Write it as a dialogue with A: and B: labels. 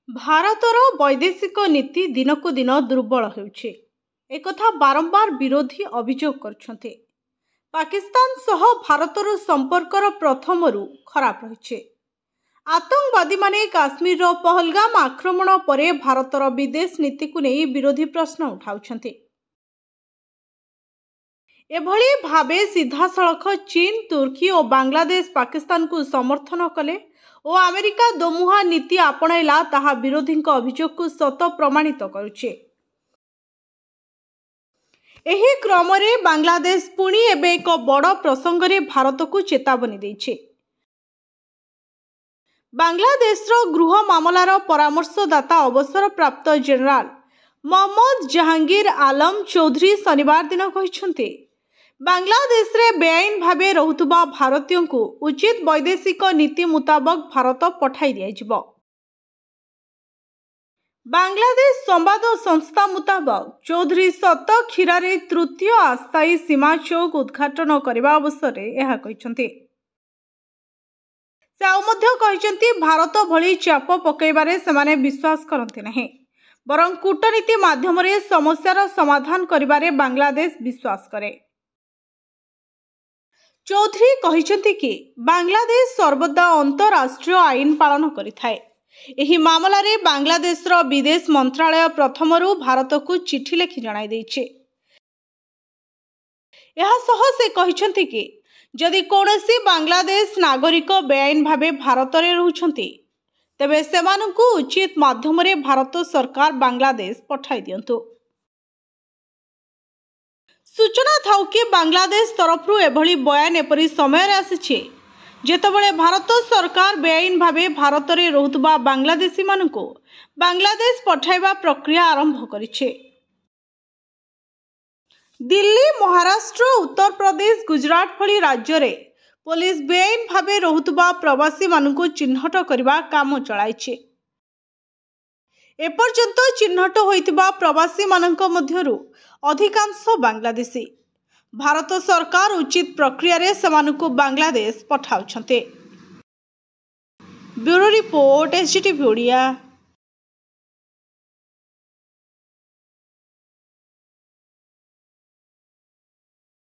A: ଭାରତର ବୈଦେଶିକ ନୀତି ଦିନକୁ ଦିନ ଦୁର୍ବଳ ହେଉଛି। एकथा बारंबार विरोधी अभियोग करछन्ते। पाकिस्तान सह भारतर संपर्कर प्रथमरु खराब रहिछे। आतंकवादी माने काश्मीर रो पहलगाम आक्रमण परे भारतर विदेश नीति को नहीं विरोधी प्रश्न उठाउछन्ते। एभली भावे सीधासलख चीन, तुर्की और बांग्लादेश पाकिस्तान को समर्थन कले और अमेरिका दोमुहा नीति आपणाइला ताहा विरोधी अभियोग को सत प्रमाणित करुछे। एही क्रमरे बांग्लादेश पुणी एबे एक बड़ प्रसंगरे भारत को चेतावनी देइछे। बांग्लादेशर गृह मामलार परामर्शदाता अवसर प्राप्त जेनेराल मोहम्मद जहांगीर आलम चौधरी शनिवार दिन कहिसंते बांग्लादेश रे बेआईन भावे रहुतबा भारतीयों को उचित वैदेशिक नीति मुताबक भारत पठाई दियाजिबो। बांग्लादेश संवाद संस्था मुताबक चौधरी सत खीरारे तृतीय अस्थायी सीमा चौक उद्घाटन करने अवसर यह कहते। भारत भली चाप पकईबारे सेमाने विश्वास करते नहीं, बरं कूटनीति माध्यम समस्यार समाधान करिबारे बांग्लादेश विश्वास करे। चौधरी कहते कि बांग्लादेश सर्वदा अंतरराष्ट्रीय आईन पालन करिथाए। एही मामलारे बांग्लादेशर विदेश मंत्रालय प्रथमरु भारत को चिठी लिखि जणाई दैछे। एहा सह से कहिसंती कि जदि कोनोसी बांग्लादेश नागरिक बेआईन भावे भारत रे रहउछंती तेबे सेमानकु उचित माध्यम रे भारत सरकार बांग्लादेश पठाई दियंतु। सूचना थाउ कि बांग्लादेश तरफरु एभली बयान एपरि समय रे आसीछे जेतबळे भारत सरकार बेआईन भावे भारत रे रहुतबा बांग्लादेशी मानकु बांग्लादेश पठाइबा प्रक्रिया आरंभ करिछे। दिल्ली, महाराष्ट्र, उत्तर प्रदेश, गुजरात भली राज्य रे पुलिस बेआईन भावे रहुतबा प्रवासी मानकु चिन्हट करबा काम चलाइछे। एपर्यंत चिन्हट होइतबा प्रवासी मानक मध्यरु अधिकांश बांग्लादेशी। भारत सरकार उचित प्रक्रिया रे समानकु बांग्लादेश पठाउछन्ते। Bureau report, SDTV Odia.